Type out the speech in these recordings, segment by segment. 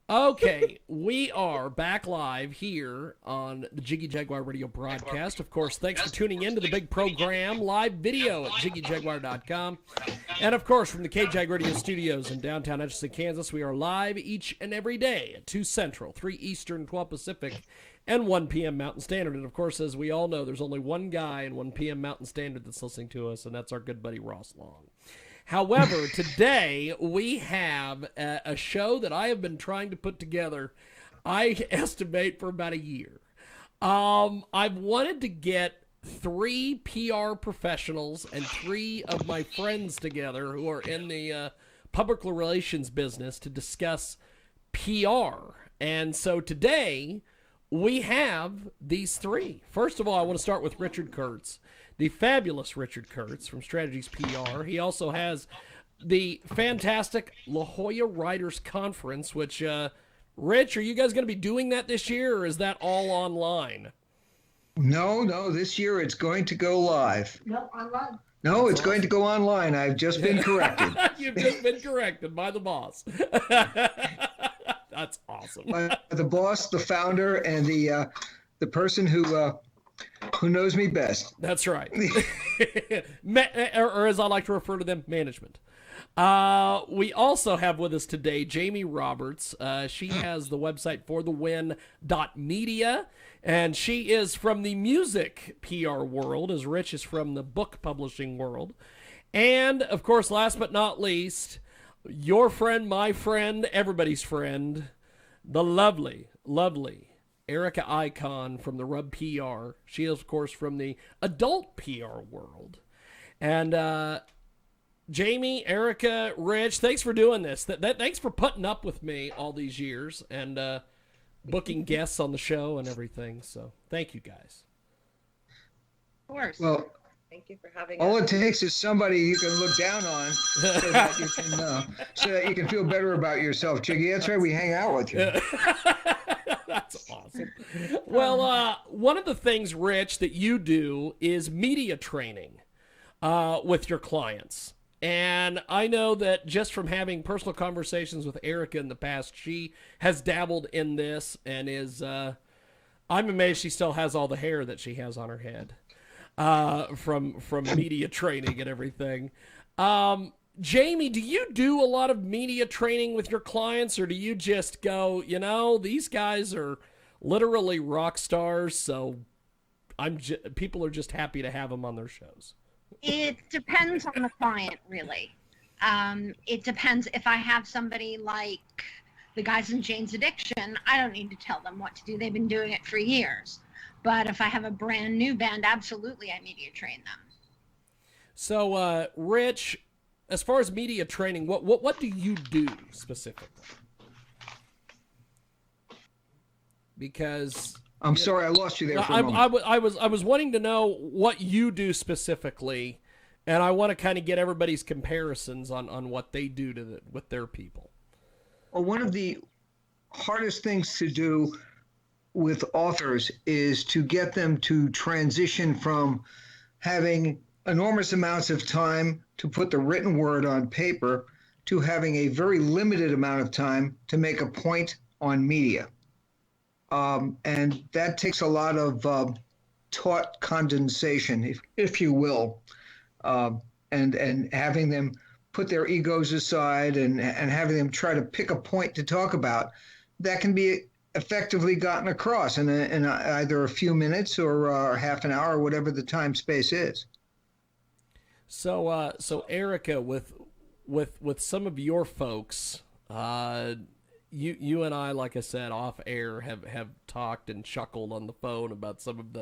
Okay, we are back live here on the Jiggy Jaguar radio broadcast. Of course, thanks for tuning in to the big program, live video at jiggyjaguar.com. And of course, from the KJAG Radio Studios in downtown Edgerton, Kansas, we are live each and every day at 2 Central, 3 Eastern, 12 Pacific, and 1 p.m. Mountain Standard. And of course, as we all know, there's only one guy in 1 p.m. Mountain Standard that's listening to us, and that's our good buddy Ross Long. However, today we have a show that I have been trying to put together, I estimate, for about a year. I've wanted to get 3 PR professionals and 3 of my friends together who are in the public relations business to discuss PR. And so today we have these 3. First of all, I want to start with Richard Kurtz, the fabulous Richard Kurtz from Strategies PR. He also has the fantastic La Jolla Writers Conference, which, Rich, are you guys going to be doing that this year, or is that all online? No, this year it's going to go live. No, online. No, it's going to go online. I've just been corrected. You've just been corrected by the boss. That's awesome. The boss, the founder, and the person who knows me best. That's right. Or as I like to refer to them, management. We also have with us today Jamie Roberts. She has the website forthewin.media, and she is from the music PR world, as Rich is from the book publishing world. And, of course, last but not least, your friend, my friend, everybody's friend, the lovely Erika Icon from the Rub PR. She is, of course, from the adult PR world. And Jamie, Erika, Rich, thanks for doing this. Thanks for putting up with me all these years and booking guests on the show and everything. So thank you, guys. Of course. Well, thank you for having all us. it takes is somebody you can look down on so that you can feel better about yourself, Jiggy. That's why we hang out with you. That's awesome. Well, one of the things, Rich, that you do is media training with your clients. And I know that just from having personal conversations with Erika in the past, she has dabbled in this and is, I'm amazed she still has all the hair that she has on her head from media training and everything. Jamie, do you do a lot of media training with your clients, or do you just go, these guys are literally rock stars, so people are just happy to have them on their shows? It depends on the client, really. It depends. If I have somebody like the guys in Jane's Addiction, I don't need to tell them what to do. They've been doing it for years. But if I have a brand new band, absolutely I media train them. So, Rich, as far as media training, what do you do specifically? Because I'm sorry, I lost you there for a moment. I was wanting to know what you do specifically, and I want to kind of get everybody's comparisons on what they do with their people. Well, one of the hardest things to do with authors is to get them to transition from having enormous amounts of time to put the written word on paper to having a very limited amount of time to make a point on media. And that takes a lot of taught condensation, if you will, and having them put their egos aside and having them try to pick a point to talk about that can be effectively gotten across in either a few minutes or half an hour, or whatever the time space is. So Erika, with some of your folks, you and I, like I said, off air, have talked and chuckled on the phone about some of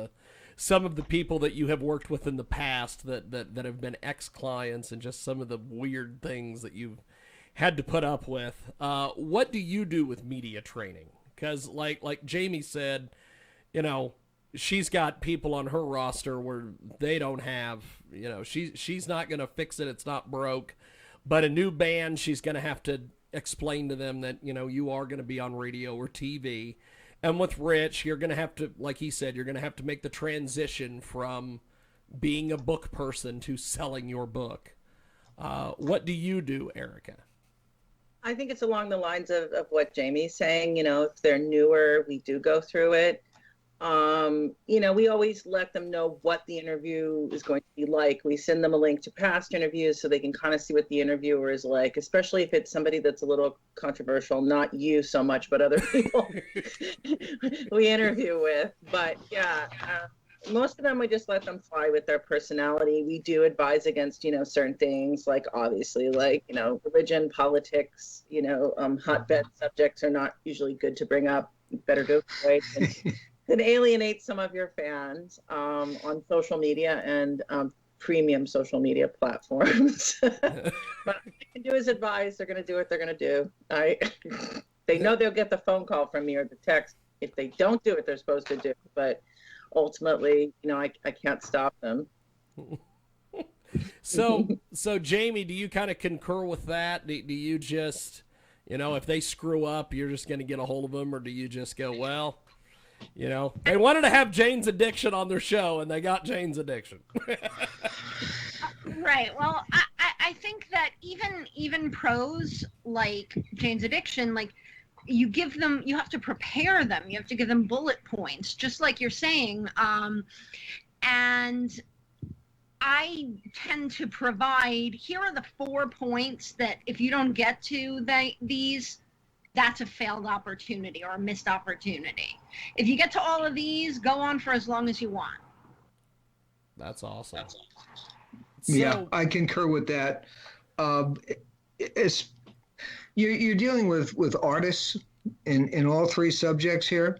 the people that you have worked with in the past that have been ex-clients, and just some of the weird things that you've had to put up with. What do you do with media training? Because like Jamie said, she's got people on her roster where they don't have, she's not going to fix it. It's not broke. But a new band, she's going to have to explain to them that, you are going to be on radio or TV. And with Rich, you're going to have to, like he said, you're going to have to make the transition from being a book person to selling your book. What do you do, Erika? I think it's along the lines of what Jamie's saying. If they're newer, we do go through it. We always let them know what the interview is going to be like. We send them a link to past interviews so they can kind of see what the interviewer is like, especially if it's somebody that's a little controversial, not you so much, but other people we interview with. But yeah, most of them, we just let them fly with their personality. We do advise against, certain things, like obviously, religion, politics, hotbed subjects are not usually good to bring up. You better go avoid and alienate some of your fans on social media and premium social media platforms. But what I can do is advise. They're going to do what they're going to do. They know they'll get the phone call from me or the text if they don't do what they're supposed to do. But ultimately, I can't stop them. So Jamie, do you kind of concur with that? Do you just, if they screw up, you're just going to get a hold of them, or do you just go, well, they wanted to have Jane's Addiction on their show, and they got Jane's Addiction. Right. Well, I think that even pros like Jane's Addiction, like, you have to prepare them. You have to give them bullet points, just like you're saying. And I tend to provide, here are the 4 points that if you don't get to these, that's a failed opportunity or a missed opportunity. If you get to all of these, go on for as long as you want. That's awesome. Yeah, I concur with that. You're dealing with artists in all 3 subjects here,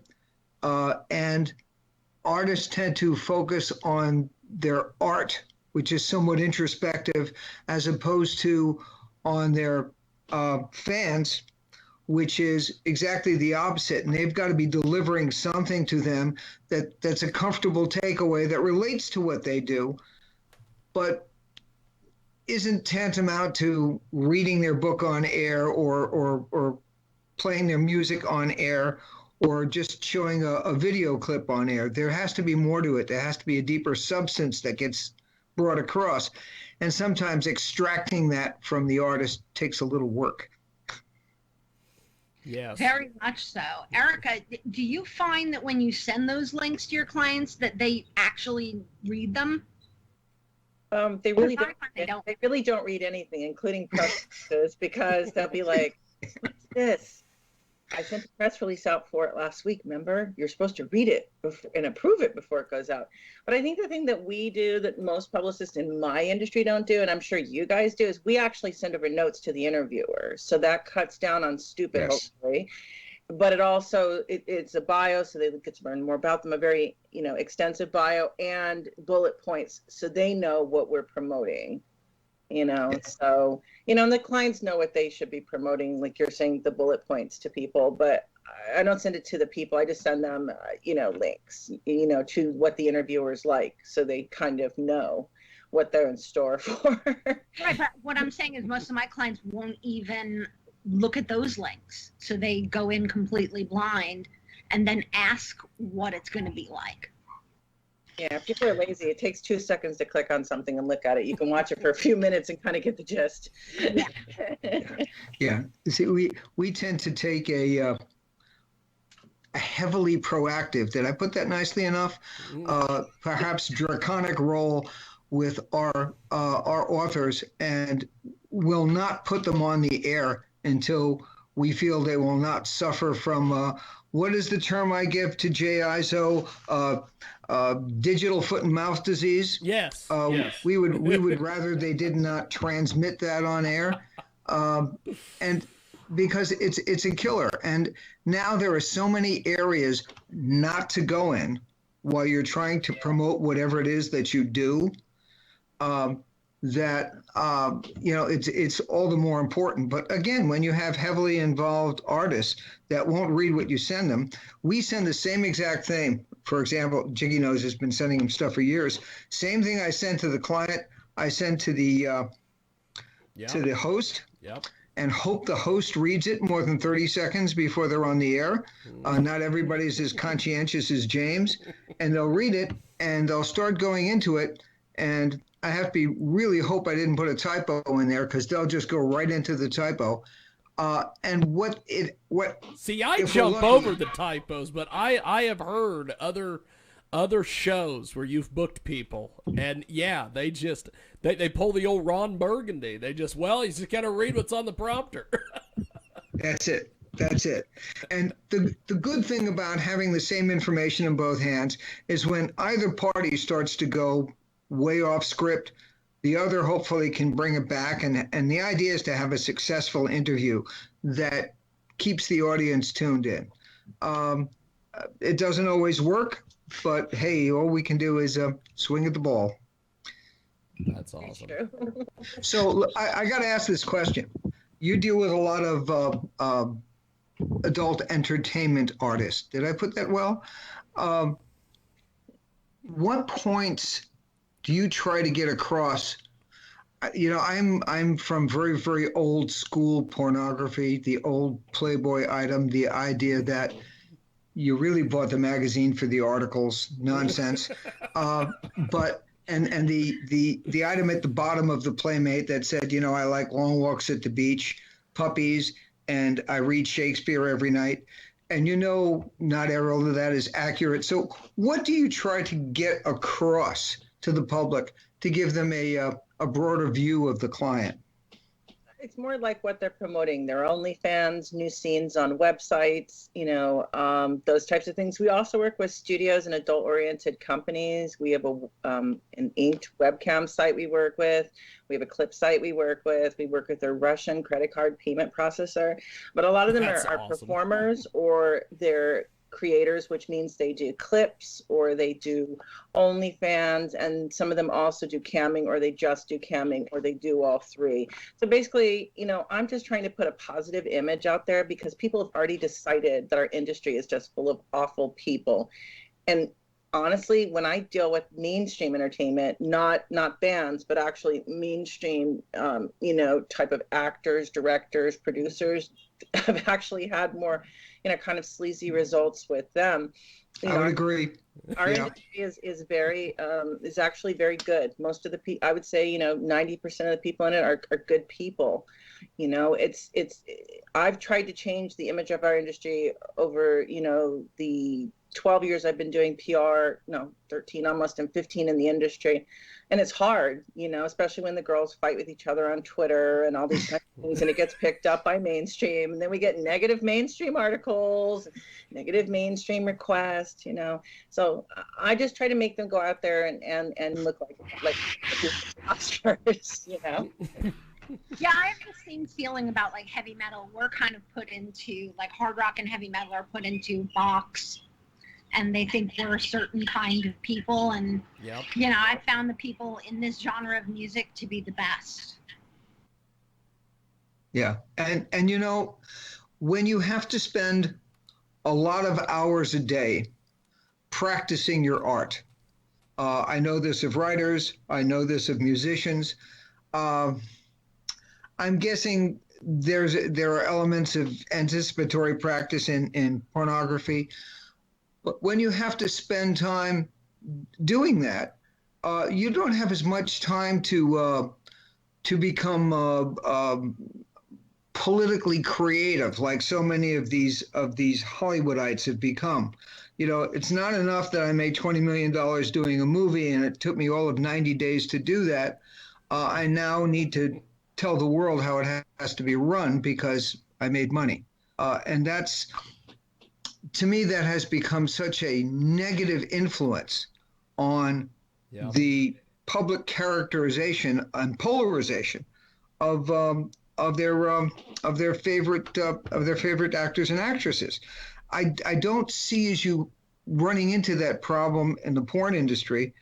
and artists tend to focus on their art, which is somewhat introspective, as opposed to on their fans, which is exactly the opposite. And they've got to be delivering something to them that's a comfortable takeaway that relates to what they do, but isn't tantamount to reading their book on air or playing their music on air or just showing a video clip on air. There has to be more to it. There has to be a deeper substance that gets brought across. And sometimes extracting that from the artist takes a little work. Yes. Very much so. Erika, do you find that when you send those links to your clients that they actually read them? They really don't. They really don't read anything, including press releases, because they'll be like, "What's this? I sent a press release out for it last week. Remember, you're supposed to read it and approve it before it goes out." But I think the thing that we do that most publicists in my industry don't do, and I'm sure you guys do, is we actually send over notes to the interviewer. So that cuts down on stupid, Yes. hopefully. But it also, it's a bio, so they get to learn more about them, a very, extensive bio and bullet points, so they know what we're promoting, So, and the clients know what they should be promoting, like you're saying, the bullet points to people, but I don't send it to the people. I just send them, links, to what the interviewer's like, so they kind of know what they're in store for. Right, but what I'm saying is most of my clients won't even look at those links. So they go in completely blind and then ask what it's going to be like. Yeah, people are lazy. It takes 2 seconds to click on something and look at it. You can watch it for a few minutes and kind of get the gist. Yeah. Yeah. You see, we tend to take a heavily proactive, did I put that nicely enough? Perhaps draconic role with our authors, and will not put them on the air until we feel they will not suffer from what is the term I give to JISO? Digital foot and mouth disease. Yes. We would rather they did not transmit that on air, and because it's a killer. And now there are so many areas not to go in while you're trying to promote whatever it is that you do. That it's all the more important. But again, when you have heavily involved artists that won't read what you send them, we send the same exact thing. For example, Jiggy knows has been sending him stuff for years. Same thing I send to the client, I send to the host. Yep. And hope the host reads it more than 30 seconds before they're on the air. Not everybody's as conscientious as James, and they'll read it and they'll start going into it. And I have to really hope I didn't put a typo in there, because they'll just go right into the typo. And what See, I if we're jump lucky- over the typos, but I have heard other shows where you've booked people, and yeah, they pull the old Ron Burgundy. They just, well, he's just gotta read what's on the prompter. That's it. That's it. And the good thing about having the same information in both hands is when either party starts to go way off script, the other hopefully can bring it back. And the idea is to have a successful interview that keeps the audience tuned in. It doesn't always work, but hey, all we can do is swing at the ball. That's awesome. So I got to ask this question. You deal with a lot of adult entertainment artists. Did I put that well? What points do you try to get across? You know, I'm from very, very old school pornography, the old Playboy item, the idea that you really bought the magazine for the articles, nonsense. But the item at the bottom of the Playmate that said, you know, I like long walks at the beach, puppies, and I read Shakespeare every night. And you know, not all of that is accurate. So what do you try to get across to the public to give them a broader view of the client? It's more like what they're promoting, their OnlyFans, new scenes on websites, you know, those types of things. We also work with studios and adult-oriented companies. We have an inked webcam site we work with. We have a clip site we work with. We work with a Russian credit card payment processor. But a lot of them are awesome. performers, or they're creators, which means they do clips or they do OnlyFans, and some of them also do camming, or they just do camming, or they do all three. So basically, you know, I'm just trying to put a positive image out there, because people have already decided that our industry is just full of awful people. And honestly, when I deal with mainstream entertainment, not bands, but actually mainstream, you know, type of actors, directors, producers, I've actually had more, you know, kind of sleazy results with them. You I know, would agree. our Yeah. industry is actually very good. Most of the people, I would say, you know, 90% of the people in it are good people. You know, I've tried to change the image of our industry over, you know, the 12 years I've been doing PR, no, 13 almost, and 15 in the industry. And it's hard, you know, especially when the girls fight with each other on Twitter and all these kinds of things, and it gets picked up by mainstream. And then we get negative mainstream articles, negative mainstream requests, you know. So I just try to make them go out there and look like imposters, you know. Yeah, I have the same feeling about like heavy metal. We're kind of put into, like, hard rock and heavy metal are put into box, and they think we're a certain kind of people. And Yep. you know, I found the people in this genre of music to be the best. Yeah. And you know, when you have to spend a lot of hours a day practicing your art, I know this of writers, I know this of musicians. I'm guessing there are elements of anticipatory practice in pornography, but when you have to spend time doing that, you don't have as much time to become politically creative, like so many of these Hollywoodites have become. You know, it's not enough that I made $20 million doing a movie and it took me all of 90 days to do that. I now need to tell the world how it has to be run because I made money. And that's, to me, that has become such a negative influence on the public characterization and polarization of their favorite actors and actresses. I don't see as you running into that problem in the porn industry,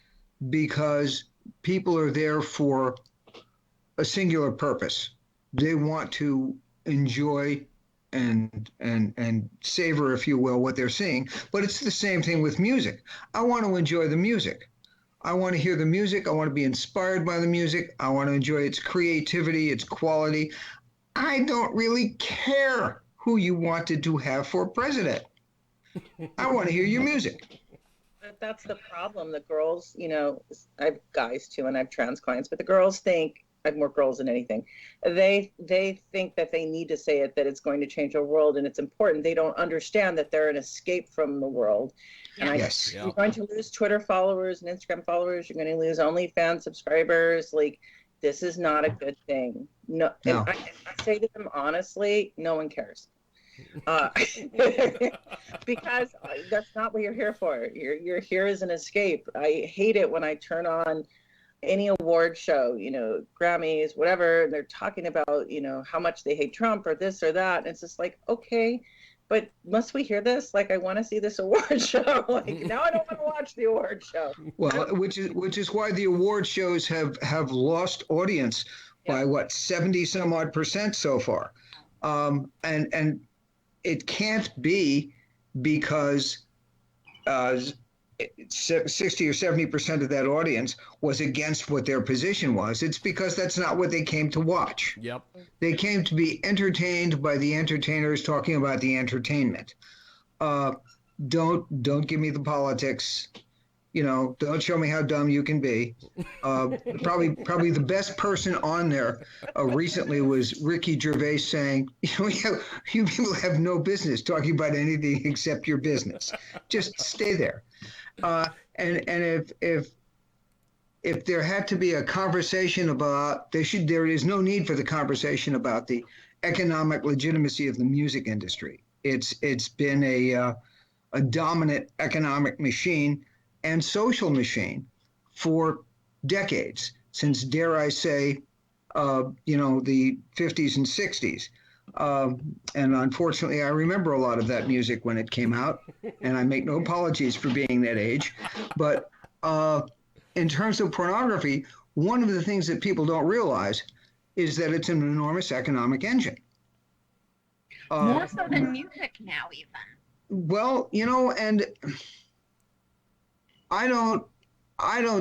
because people are there for a singular purpose. They want to enjoy and savor, if you will, what they're seeing. But it's the same thing with music. I want to enjoy the music. I want to hear the music. I want to be inspired by the music. I want to enjoy its creativity, its quality. I don't really care who you wanted to have for president. I want to hear your music. But that's the problem. The girls, you know, I have guys too, and I have trans clients, but the girls think more girls than anything. They think that they need to say it, that it's going to change our world and it's important. They don't understand that they're an escape from the world. And Yes. you're going to lose Twitter followers and Instagram followers. You're going to lose OnlyFans subscribers. Like, this is not a good thing. No. And I say to them honestly, no one cares. Because that's not what you're here for. You're here as an escape. I hate it when I turn on any award show, you know, Grammys, whatever, and they're talking about, you know, how much they hate Trump or this or that. And it's just like, okay, but must we hear this? Like, I want to see this award show. Like, now I don't want to watch the award show. Well, which is why the award shows have lost audience by what, 70 some odd percent so far. And it can't be because 60 or 70% of that audience was against what their position was. It's because that's not what they came to watch. Yep. They came to be entertained by the entertainers talking about the entertainment. Don't give me the politics. You know, don't show me how dumb you can be. Probably the best person on there recently was Ricky Gervais saying, you people have no business talking about anything except your business. Just stay there. And if there had to be a conversation about, there is no need for the conversation about the economic legitimacy of the music industry. It's been a dominant economic machine and social machine for decades, since, dare I say, the 50s and 60s. And unfortunately, I remember a lot of that music when it came out, and I make no apologies for being that age. But in terms of pornography, one of the things that people don't realize is that it's an enormous economic engine. More so than music now, even. Well, and I don't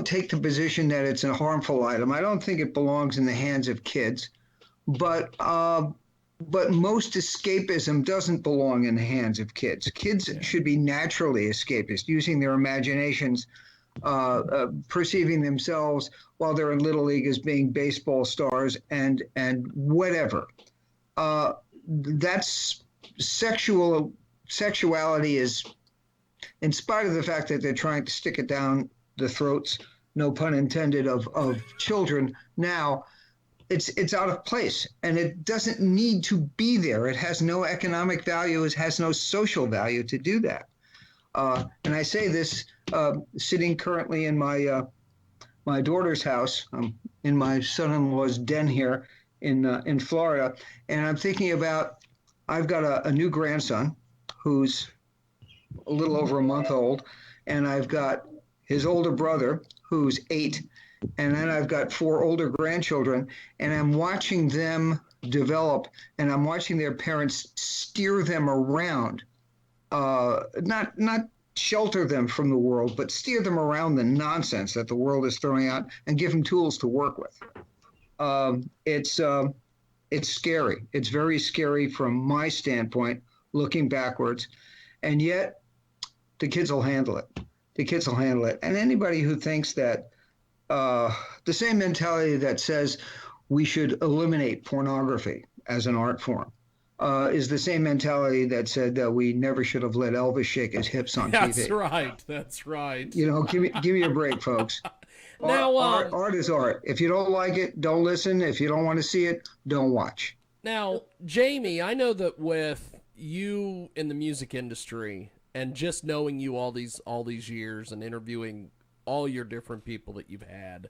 take the position that it's a harmful item. I don't think it belongs in the hands of kids, but most escapism doesn't belong in the hands of kids. Kids should be naturally escapist, using their imaginations, perceiving themselves while they're in Little League as being baseball stars and whatever. That's sexuality is, in spite of the fact that they're trying to stick it down the throats, no pun intended, of children now, it's out of place, and it doesn't need to be there. It has no economic value. It has no social value to do that. And I say this sitting currently in my daughter's house, in my son-in-law's den here in Florida, and I'm thinking about, I've got a new grandson who's a little over a month old, and I've got his older brother who's 8, and then I've got 4 older grandchildren, and I'm watching them develop, and I'm watching their parents steer them around, not shelter them from the world, but steer them around the nonsense that the world is throwing out and give them tools to work with. It's scary. It's very scary from my standpoint, looking backwards, and yet the kids will handle it. The kids will handle it. And anybody who thinks that the same mentality that says we should eliminate pornography as an art form is the same mentality that said that we never should have let Elvis shake his hips on TV. That's right. Give me a break, folks. Now, art is art. If you don't like it, don't listen. If you don't want to see it, don't watch. Now, Jamie, I know that with you in the music industry and just knowing you all these years and interviewing all your different people that you've had,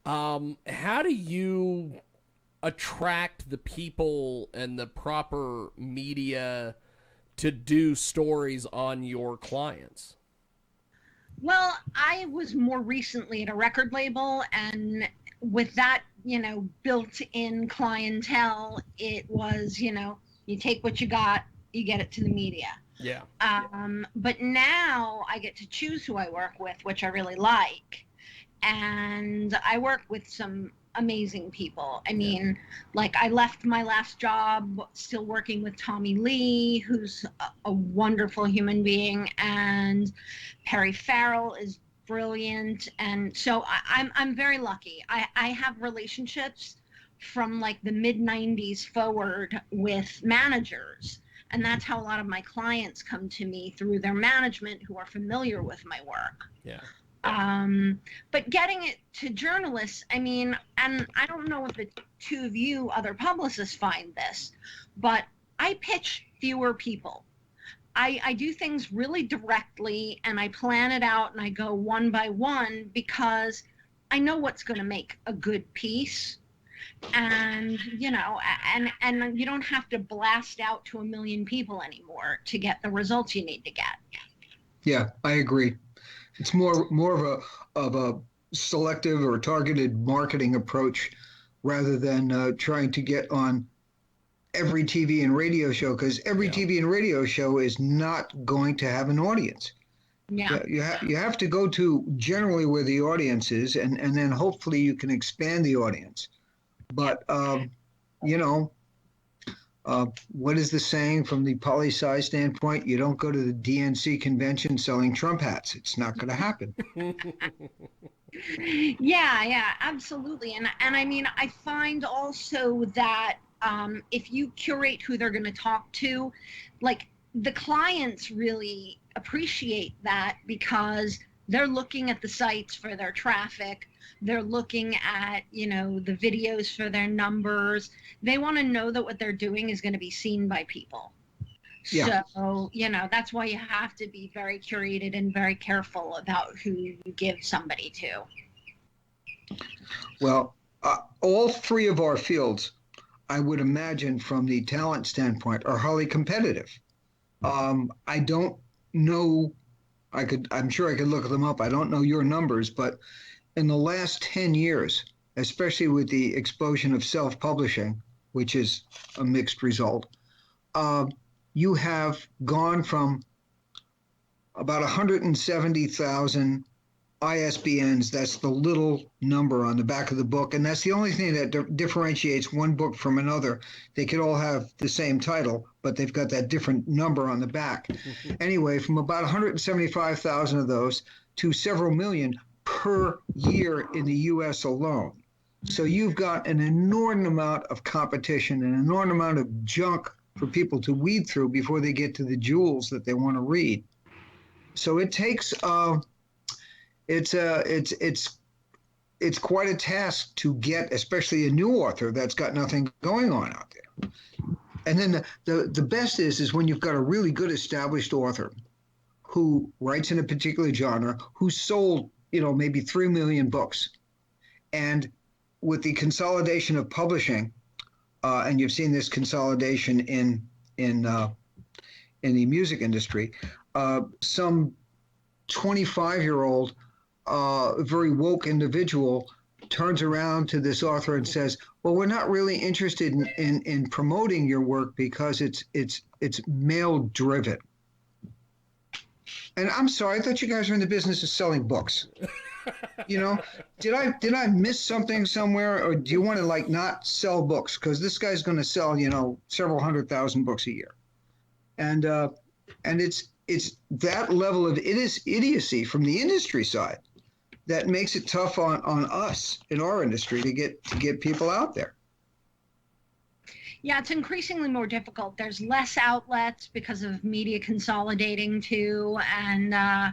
how do you attract the people and the proper media to do stories on your clients? Well, I was more recently at a record label, and with that, built-in clientele, it was, you take what you got, you get it to the media. Yeah. But now I get to choose who I work with, which I really like. And I work with some amazing people. I mean, like, I left my last job still working with Tommy Lee, who's a wonderful human being, and Perry Farrell is brilliant, and so I'm very lucky. I have relationships from like the mid 90s forward with managers, and that's how a lot of my clients come to me, through their management who are familiar with my work. Yeah. But getting it to journalists, I mean, and I don't know if the two of you other publicists find this, but I pitch fewer people. I do things really directly, and I plan it out, and I go one by one, because I know what's going to make a good piece. And, you know, and you don't have to blast out to 1 million people anymore to get the results you need to get. Yeah, I agree. It's more of a selective or targeted marketing approach rather than trying to get on every TV and radio show, because every TV and radio show is not going to have an audience. Yeah. You have to go to generally where the audience is, and then hopefully you can expand the audience. But, you know, what is the saying from the poli-sci standpoint? You don't go to the DNC convention selling Trump hats. It's not going to happen. Yeah, absolutely. And I mean, I find also that if you curate who they're going to talk to, like, the clients really appreciate that, because they're looking at the sites for their traffic. They're looking at, you know, the videos for their numbers. They want to know that what they're doing is going to be seen by people. Yeah. So, you know, that's why you have to be very curated and very careful about who you give somebody to. Well, all three of our fields, I would imagine from the talent standpoint, are highly competitive. I don't know, I'm sure I could look them up. I don't know your numbers, but in the last 10 years, especially with the explosion of self-publishing, which is a mixed result, you have gone from about 170,000 ISBNs. That's the little number on the back of the book, and that's the only thing that differentiates one book from another. They could all have the same title, but they've got that different number on the back. Anyway, from about 175,000 of those to several million per year in the U.S. alone. So you've got an inordinate amount of competition, an inordinate amount of junk for people to weed through before they get to the jewels that they want to read. So it takes it's quite a task to get, especially a new author that's got nothing going on out there. And then the best is when you've got a really good established author who writes in a particular genre, who sold, you know, maybe 3 million books. And with the consolidation of publishing, and you've seen this consolidation in the music industry, some 25-year-old, very woke individual turns around to this author and says, well, we're not really interested in promoting your work because it's male driven. And I'm sorry, I thought you guys were in the business of selling books. You know, did I miss something somewhere, or do you want to like not sell books? Because this guy's going to sell, you know, several 100,000 books a year. And it's that level of idiocy from the industry side that makes it tough on us in our industry to get people out there. Yeah, it's increasingly more difficult. There's less outlets because of media consolidating too, and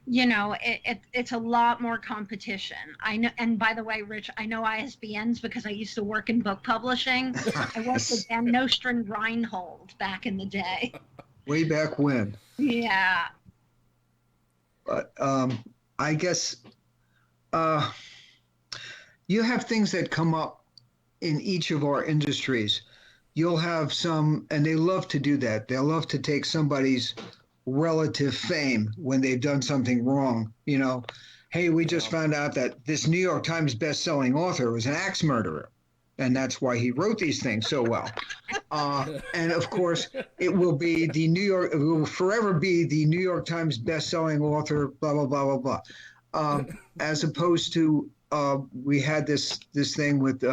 you know, it's a lot more competition. I know, and by the way, Rich, I know ISBNs because I used to work in book publishing. I worked with Van Nostrand Reinhold back in the day. Way back when. Yeah. But I guess you have things that come up in each of our industries. You'll have some, and they love to do that. They'll love to take somebody's relative fame when they've done something wrong. You know, hey, we just found out that this New York Times best-selling author was an axe murderer, and that's why he wrote these things so well. And of course, it will forever be the New York Times best-selling author, blah, blah, blah, blah, blah. As opposed to, we had this thing with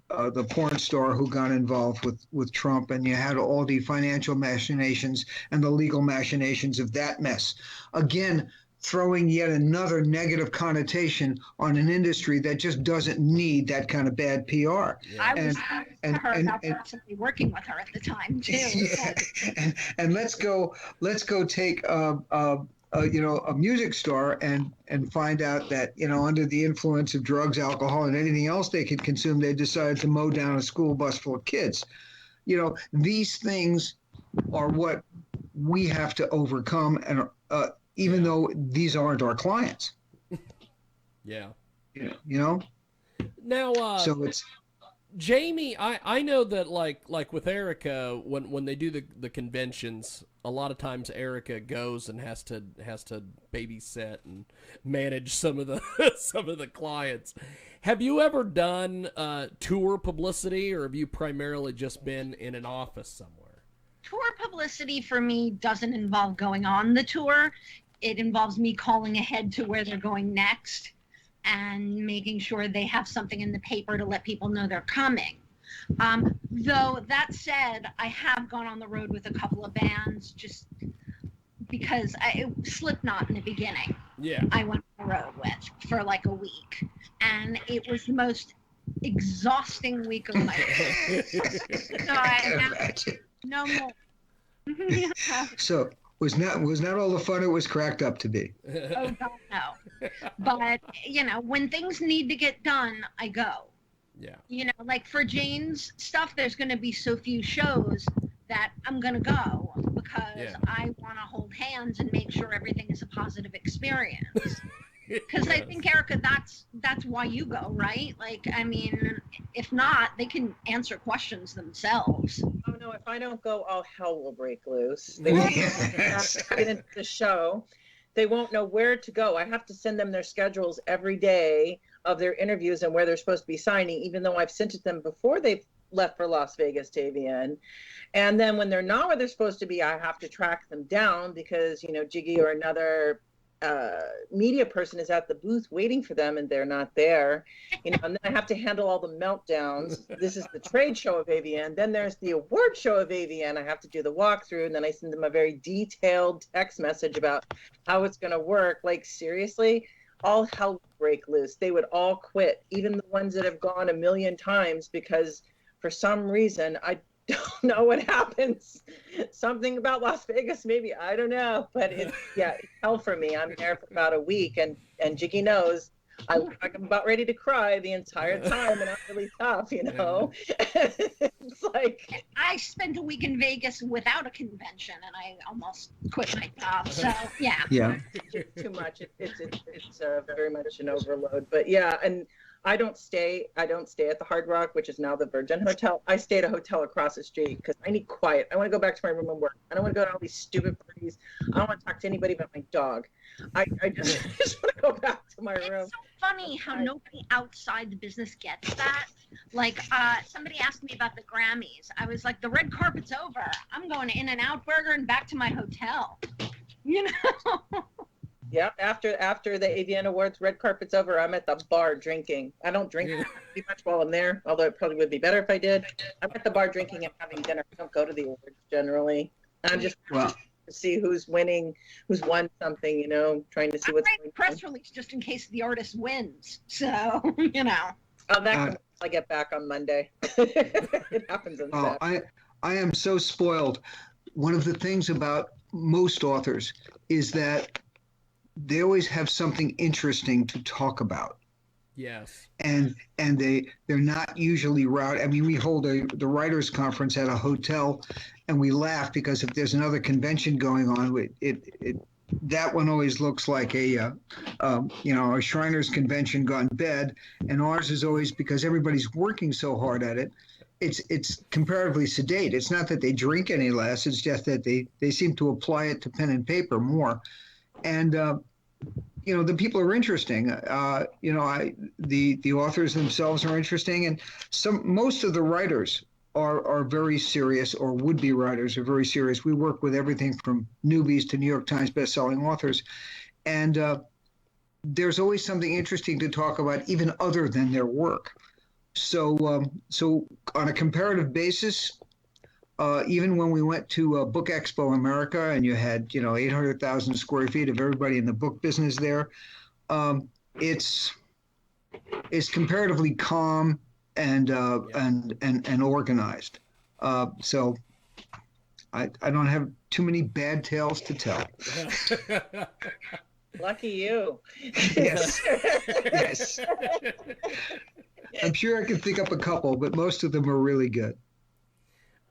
the porn star who got involved with Trump, and you had all the financial machinations and the legal machinations of that mess. Again, throwing yet another negative connotation on an industry that just doesn't need that kind of bad PR. I was And- to her and- about and- possibly working with her at the time too. and let's go take a music star and find out that under the influence of drugs, alcohol, and anything else they could consume, they decided to mow down a school bus full of kids. These things are what we have to overcome, and even though these aren't our clients. Yeah. Now, so it's Jamie, I know that like with Erika, when they do the conventions, a lot of times Erika goes and has to babysit and manage some of the clients. Have you ever done tour publicity, or have you primarily just been in an office somewhere? Tour publicity for me doesn't involve going on the tour. It involves me calling ahead to where they're going next and making sure they have something in the paper to let people know they're coming. Though that said, I have gone on the road with a couple of bands just because Slipknot in the beginning. Yeah. I went on the road with for like a week, and it was the most exhausting week of my life. So I have no more. So was not all the fun it was cracked up to be. Oh God, no. But when things need to get done, I go. Yeah. Like for Jane's stuff, there's going to be so few shows that I'm going to go because I want to hold hands and make sure everything is a positive experience. Because I think, Erika, that's why you go, right? Like, I mean, if not, they can answer questions themselves. Oh no, if I don't go, all hell will break loose. They won't have to get into the show. They won't know where to go. I have to send them their schedules every day of their interviews and where they're supposed to be signing, even though I've sent it them before they've left for Las Vegas to AVN. And then when they're not where they're supposed to be, I have to track them down because, Jiggy or another media person is at the booth waiting for them and they're not there, and then I have to handle all the meltdowns. This is the trade show of AVN. Then there's the award show of AVN. I have to do the walkthrough, and then I send them a very detailed text message about how it's going to work. Like, seriously, all hell would break loose. They would all quit, even the ones that have gone a million times, because for some reason, I don't know what happens. Something about Las Vegas, maybe, I don't know, but it's hell for me. I'm there for about a week, and Jiggy knows I look like I'm about ready to cry the entire time, and I'm really tough, It's like I spent a week in Vegas without a convention, and I almost quit my job. So Yeah. it's too much. It's very much an overload. But and I don't stay at the Hard Rock, which is now the Virgin Hotel. I stay at a hotel across the street because I need quiet. I want to go back to my room and work. I don't want to go to all these stupid parties. I don't want to talk to anybody but my dog. I just want to go back to my room. It's so funny how nobody outside the business gets that. Like, somebody asked me about the Grammys. I was like, the red carpet's over. I'm going to In-N-Out Burger and back to my hotel. Yeah, after the AVN Awards, red carpet's over. I'm at the bar drinking. I don't drink too much while I'm there, although it probably would be better if I did. I'm at the bar drinking and having dinner. I don't go to the awards generally. I'm just to see who's winning, who's won something, trying to see what's going on. Press release just in case the artist wins. So, Oh, I get back on Monday. It happens on Saturday. I am so spoiled. One of the things about most authors is that they always have something interesting to talk about. Yes. And they're not usually routed. I mean, we hold the writers' conference at a hotel, and we laugh because if there's another convention going on, that one always looks like a Shriners convention gone bad, and ours is always, because everybody's working so hard at it, it's comparatively sedate. It's not that they drink any less; it's just that they seem to apply it to pen and paper more, and the people are interesting. The authors themselves are interesting, and most of the writers are very serious, or would-be writers are very serious. We work with everything from newbies to New York Times best-selling authors, and there's always something interesting to talk about, even other than their work. So on a comparative basis, even when we went to Book Expo America and you had, 800,000 square feet of everybody in the book business there, it's comparatively calm and organized. So I don't have too many bad tales to tell. Lucky you. Yes. Yes. I'm sure I can think up a couple, but most of them are really good.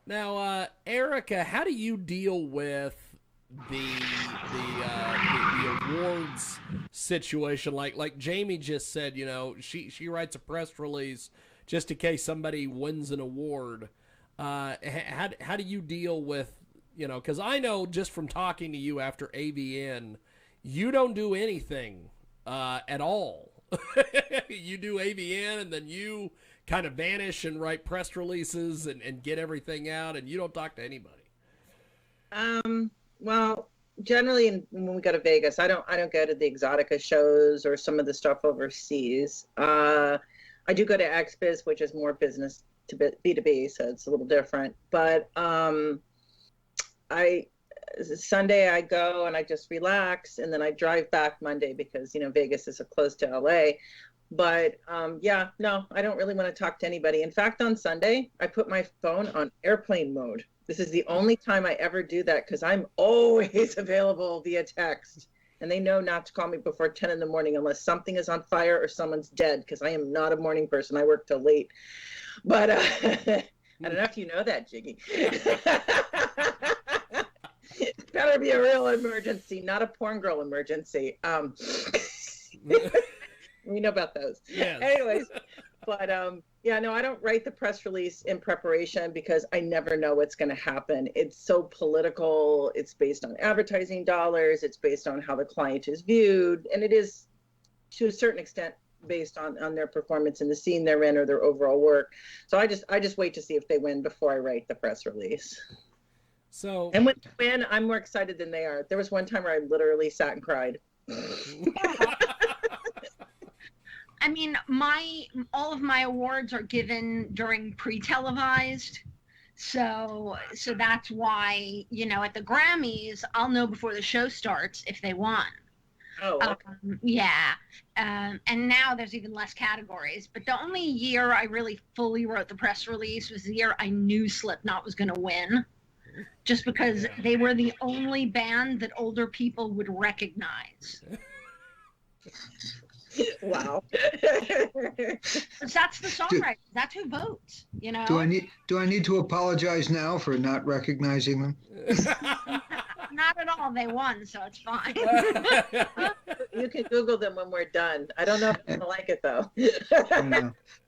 Now, Erika, how do you deal with the awards situation? Like Jamie just said, she writes a press release just in case somebody wins an award. How do you deal with, because I know just from talking to you after AVN, you don't do anything at all. You do AVN and then you kind of vanish and write press releases and get everything out, and you don't talk to anybody. Well, generally when we go to Vegas, I don't go to the Exotica shows or some of the stuff overseas. I do go to XBiz, which is more business to B2B, so it's a little different. But Sunday I go and I just relax, and then I drive back Monday because Vegas is close to LA. But no, I don't really want to talk to anybody. In fact, on Sunday I put my phone on airplane mode. This is the only time I ever do that because I'm always available via text, and they know not to call me before 10 in the morning unless something is on fire or someone's dead, because I am not a morning person. I work till late. But I don't know if you know that, Jiggy. It better be a real emergency, not a porn girl emergency. We know about those. Yes. Anyways, but no, I don't write the press release in preparation because I never know what's going to happen. It's so political. It's based on advertising dollars. It's based on how the client is viewed, and it is to a certain extent based on their performance in the scene they're in or their overall work. So I just wait to see if they win before I write the press release. So, and when they win, I'm more excited than they are. There was one time where I literally sat and cried. I mean, all of my awards are given during pre-televised, so that's why at the Grammys I'll know before the show starts if they won. Oh, okay. And now there's even less categories. But the only year I really fully wrote the press release was the year I knew Slipknot was going to win, just because they were the only band that older people would recognize. Wow. That's the songwriter. That's who votes, Do I need to apologize now for not recognizing them? Not at all. They won, so it's fine. You can Google them when we're done. I don't know if I'm gonna like it though.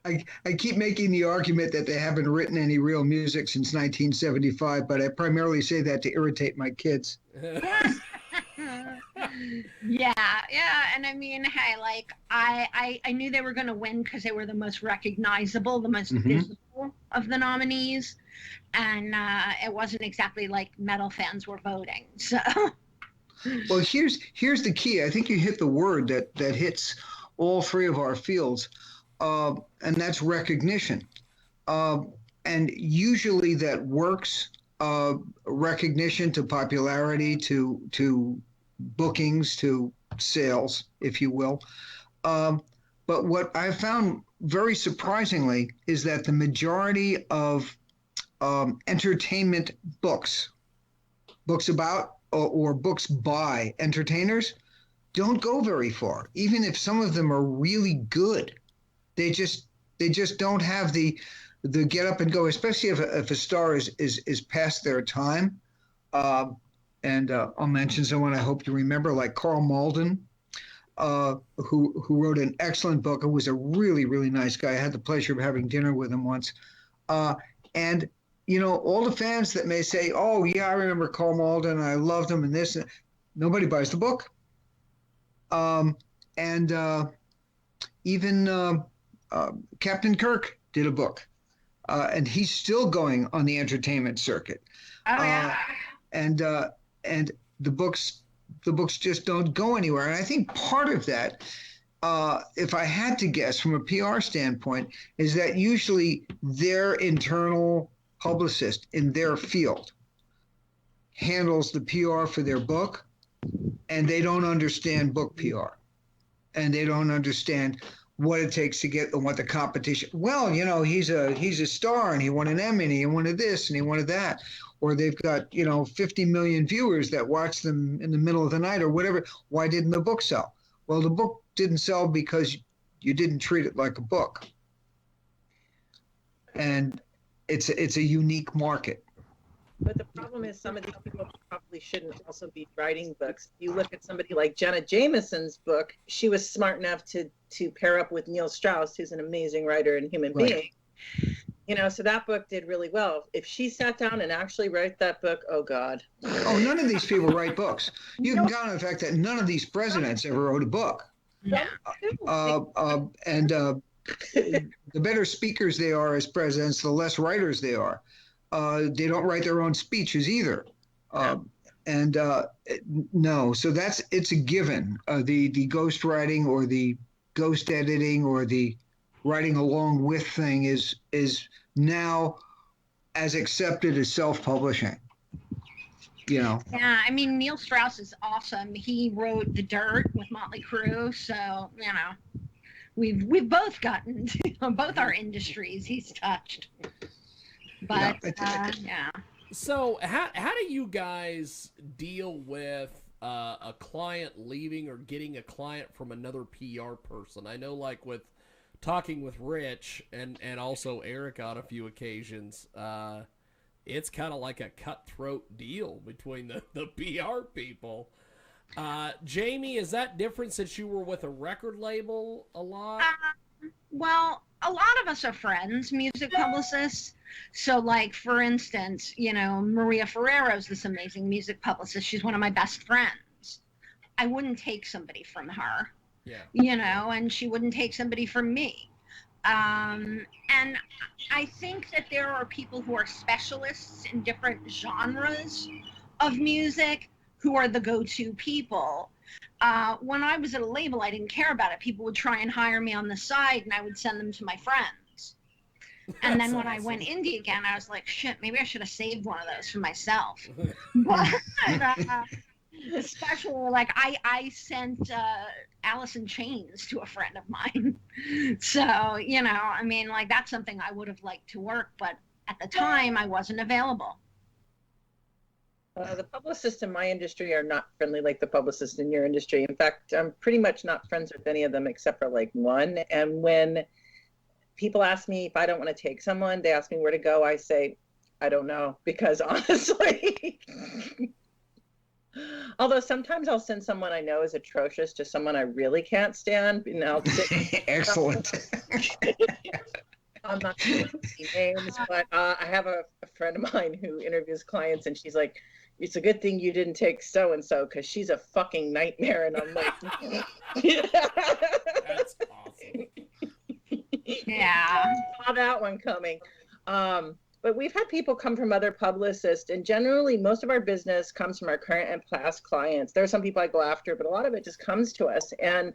I keep making the argument that they haven't written any real music since 1975, but I primarily say that to irritate my kids. Yeah, and I mean, hey, like I knew they were going to win because they were the most recognizable, the most visible of the nominees, and it wasn't exactly like metal fans were voting. So, well, here's the key. I think you hit the word that hits all three of our fields, and that's recognition. And usually that works. Recognition to popularity to bookings to sales, if you will. But what I found very surprisingly is that the majority of entertainment books about or books by entertainers don't go very far, even if some of them are really good. They just don't have the get up and go, especially if a star is past their time. And I'll mention someone I hope you remember, like Carl Malden, who wrote an excellent book. Who was a really, really nice guy. I had the pleasure of having dinner with him once. And all the fans that may say, "Oh yeah, I remember Carl Malden. I loved him," and this, nobody buys the book. Even Captain Kirk did a book, and he's still going on the entertainment circuit. oh yeah. And the books just don't go anywhere. And I think part of that, if I had to guess from a PR standpoint, is that usually their internal publicist in their field handles the PR for their book, and they don't understand book PR, and they don't understand what it takes to get and what the competition. Well, you know, he's a star, and he won an Emmy, and he wanted this, and he wanted that, or they've got 50 million viewers that watch them in the middle of the night, or whatever. Why didn't the book sell? Well, the book didn't sell because you didn't treat it like a book, and it's a unique market. But the problem is some of these people probably shouldn't also be writing books. You look at somebody like Jenna Jameson's book, she was smart enough to pair up with Neil Strauss, who's an amazing writer and human being. So that book did really well. If she sat down and actually wrote that book, oh God. Oh, none of these people write books. You can count on the fact that none of these presidents ever wrote a book. Yeah. The better speakers they are as presidents, the less writers they are. They don't write their own speeches either. No, so it's a given. The ghost writing or the ghost editing or the writing along with thing is now as accepted as self-publishing. Yeah, I mean, Neil Strauss is awesome. He wrote The Dirt with Motley Crue, so we've both gotten to both our industries he's touched. But yeah. So how do you guys deal with a client leaving or getting a client from another PR person? I know, like with talking with Rich and also Erika on a few occasions, it's kind of like a cutthroat deal between the PR people. Jamie, is that different since you were with a record label a lot? Well, a lot of us are friends, music publicists. So, like, for instance, Maria Ferrero's this amazing music publicist. She's one of my best friends. I wouldn't take somebody from her, and she wouldn't take somebody from me. And I think that there are people who are specialists in different genres of music who are the go-to people. When I was at a label, I didn't care about it. People would try and hire me on the side, and I would send them to my friends. And then when I went indie again, I was like, shit, maybe I should have saved one of those for myself. But especially, like, I sent Alice in Chains to a friend of mine. So, I mean, like, that's something I would have liked to work, but at the time, I wasn't available. The publicists in my industry are not friendly like the publicists in your industry. In fact, I'm pretty much not friends with any of them except for like one. And when people ask me if I don't want to take someone, they ask me where to go. I say, I don't know, because honestly, although sometimes I'll send someone I know is atrocious to someone I really can't stand. Excellent. I'm not going to say names, but I have a friend of mine who interviews clients, and she's like, it's a good thing you didn't take so-and-so because she's a fucking nightmare. And I'm like, That's awesome. Yeah. Saw that one coming. But we've had people come from other publicists, and generally most of our business comes from our current and past clients. There are some people I go after, but a lot of it just comes to us. And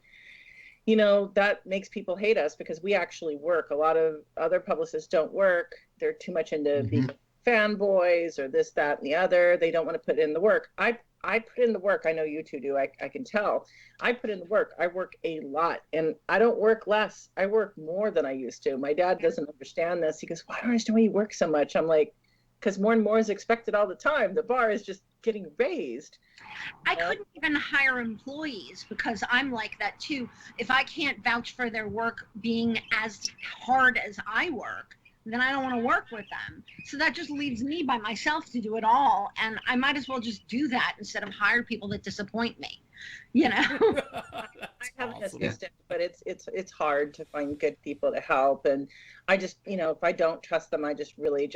that makes people hate us because we actually work. A lot of other publicists don't work. They're too much into being fanboys or this, that, and the other. They don't want to put in the work. I put in the work. I know you two do. I can tell. I put in the work. I work a lot, and I don't work less. I work more than I used to. My dad doesn't understand this. He goes, why don't I understand why you work so much? I'm like, because more and more is expected all the time. The bar is just getting raised. I couldn't even hire employees because I'm like that too. If I can't vouch for their work being as hard as I work, then I don't want to work with them. So that just leaves me by myself to do it all. And I might as well just do that instead of hire people that disappoint me. I have an assistant, but it's hard to find good people to help. And I just, if I don't trust them, I just really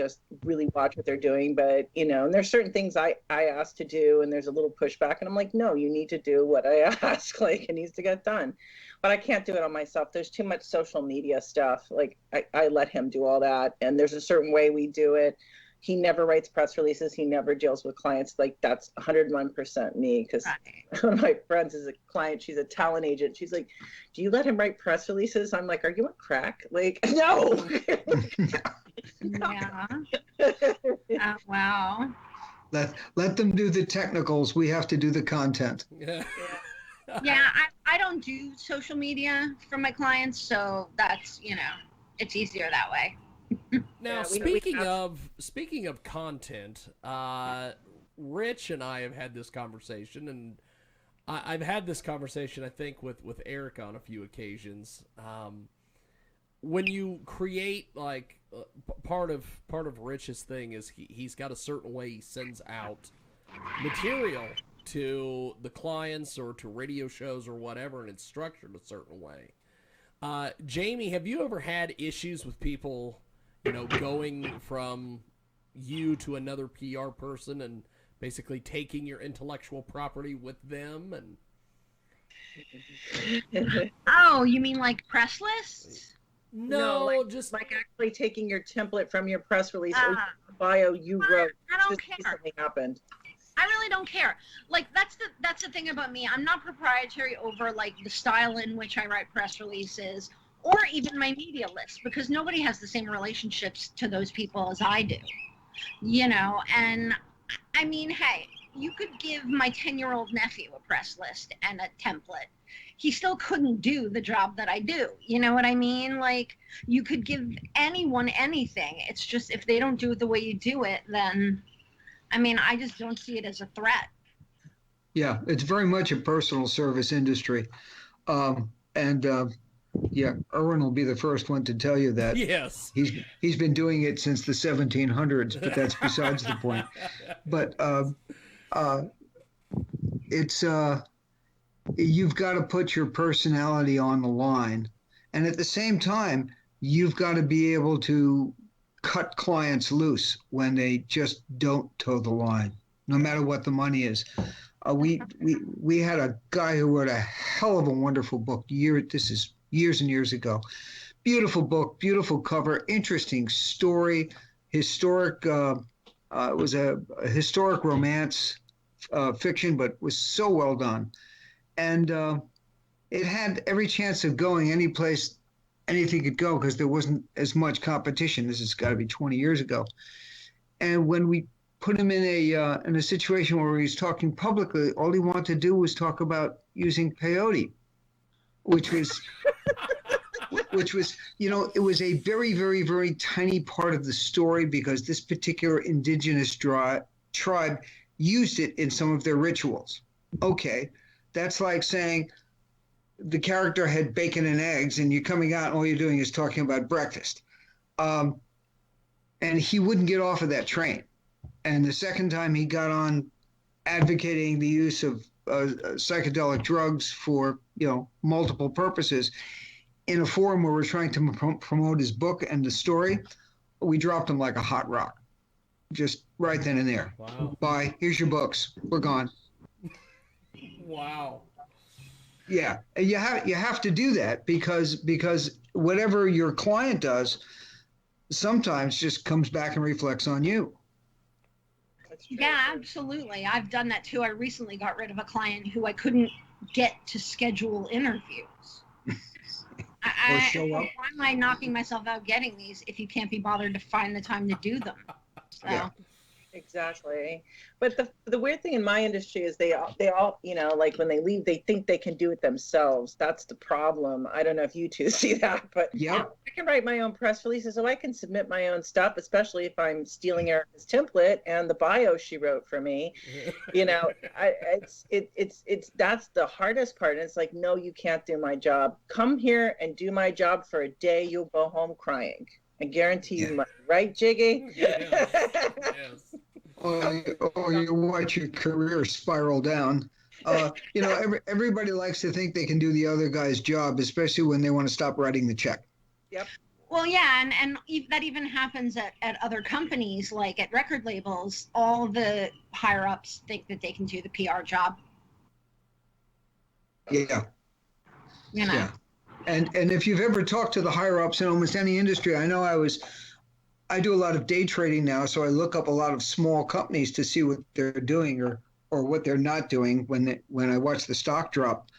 watch what they're doing. But, and there's certain things I ask to do, and there's a little pushback, and I'm like, no, you need to do what I ask. Like, it needs to get done. But I can't do it on myself. There's too much social media stuff. Like, I let him do all that. And there's a certain way we do it. He never writes press releases. He never deals with clients. Like, that's 101% me. Because one of my friends is a client. She's a talent agent. She's like, do you let him write press releases? I'm like, are you on crack? Like, no. Yeah. Wow. Let them do the technicals. We have to do the content. Yeah. Yeah, I don't do social media for my clients, so that's, it's easier that way. Now, Yeah, speaking of content, Rich and I have had this conversation, and I've had this conversation, I think, with Erika on a few occasions. When you create, like, part of Rich's thing is he's got a certain way he sends out material to the clients or to radio shows or whatever, and it's structured a certain way. Jamie, have you ever had issues with people, going from you to another PR person and basically taking your intellectual property with them? And Oh, you mean like press lists? no, like, just like actually taking your template from your press release or Ah. your bio you wrote. I don't just care. Something happened. I really don't care. Like that's the thing about me. I'm not proprietary over like the style in which I write press releases or even my media list, because nobody has the same relationships to those people as I do. And I mean, hey, you could give my 10-year-old nephew a press list and a template. He still couldn't do the job that I do. You know what I mean? Like, you could give anyone anything. It's just if they don't do it the way you do it, then, I mean, I just don't see it as a threat. Yeah, it's very much a personal service industry. Yeah, Erwin will be the first one to tell you that. yes. He's been doing it since the 1700s, but that's besides the point. But it's you've got to put your personality on the line, and at the same time, you've got to be able to cut clients loose when they just don't toe the line, no matter what the money is. We had a guy who wrote a hell of a wonderful book. This is years and years ago. Beautiful book, beautiful cover, interesting story, historic. It was a historic romance fiction, but was so well done, and it had every chance of going any place anything could go because there wasn't as much competition. This has got to be 20 years ago, and when we put him in a situation where he's talking publicly, all he wanted to do was talk about using peyote, which was it was a very, very, very tiny part of the story because this particular indigenous tribe used it in some of their rituals. Okay, that's like saying the character had bacon and eggs and you're coming out and all you're doing is talking about breakfast. And he wouldn't get off of that train. And the second time he got on advocating the use of psychedelic drugs for, multiple purposes in a forum where we're trying to promote his book and the story, we dropped him like a hot rock. Just right then and there. Wow. Bye. Here's your books. We're gone. Wow. Yeah, you have to do that because whatever your client does sometimes just comes back and reflects on you. Yeah, absolutely. I've done that too. I recently got rid of a client who I couldn't get to schedule interviews. Or show up. Why am I knocking myself out getting these if you can't be bothered to find the time to do them? So. Yeah. Exactly. But the weird thing in my industry is they all, like when they leave, they think they can do it themselves. That's the problem. I don't know if you two see that, but Yep. I can write my own press releases, so I can submit my own stuff, especially if I'm stealing Erika's template and the bio she wrote for me. It's that's the hardest part. And it's like, no, you can't do my job. Come here and do my job for a day. You'll go home crying. I guarantee you money. Right, Jiggy? Yes. Yes. Or you watch your career spiral down. Everybody likes to think they can do the other guy's job, especially when they want to stop writing the check. Yep. Well, yeah, and that even happens at other companies, like at record labels. All the higher-ups think that they can do the PR job. Yeah. Yeah. And if you've ever talked to the higher-ups in almost any industry, I know I do a lot of day trading now, so I look up a lot of small companies to see what they're doing or what they're not doing when I watch the stock drop.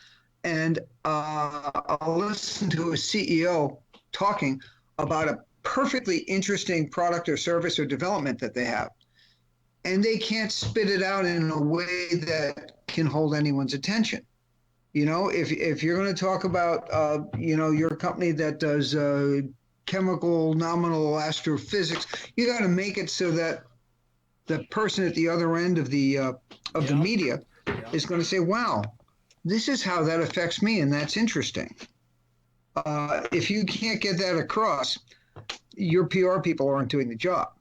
And I'll listen to a CEO talking about perfectly interesting product or service or development that they have, and they can't spit it out in a way that can hold anyone's attention. You know, if you're going to talk about, your company that does chemical nominal astrophysics, you got to make it so that the person at the other end of the media is going to say, "Wow, this is how that affects me, and that's interesting." If you can't get that across, your PR people aren't doing the job.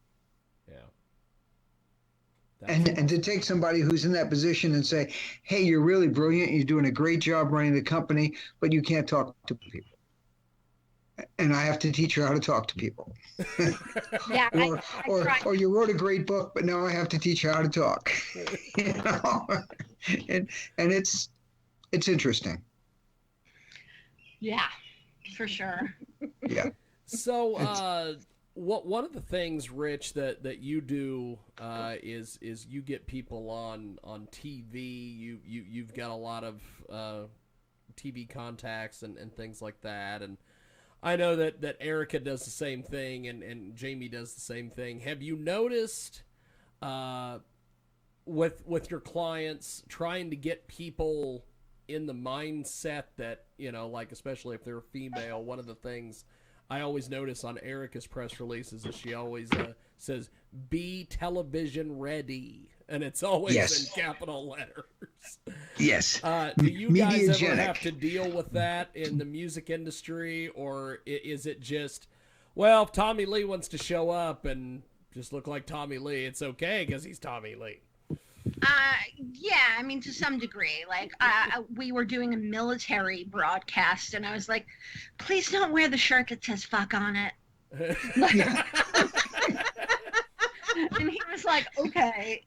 And to take somebody who's in that position and say, "Hey, you're really brilliant. You're doing a great job running the company, but you can't talk to people. And I have to teach you how to talk to people." Yeah, or you wrote a great book, but now I have to teach you how to talk. You know? and it's interesting. Yeah, for sure. Yeah. So, one of the things, Rich, that you do is you get people on TV. You've got a lot of TV contacts and things like that, and I know that Erika does the same thing, and Jamie does the same thing. Have you noticed with your clients trying to get people in the mindset that, like, especially if they're female, one of the things I always notice on Erika's press releases is she always says, "Be television ready," and it's always in capital letters. Yes. Do you guys ever Mediagenic. have to deal with that in the music industry, or is it just, well, if Tommy Lee wants to show up and just look like Tommy Lee, it's okay because he's Tommy Lee? Yeah, I mean, to some degree. Like, we were doing a military broadcast, and I was like, "Please don't wear the shirt that says fuck on it." And he was like, "Okay,"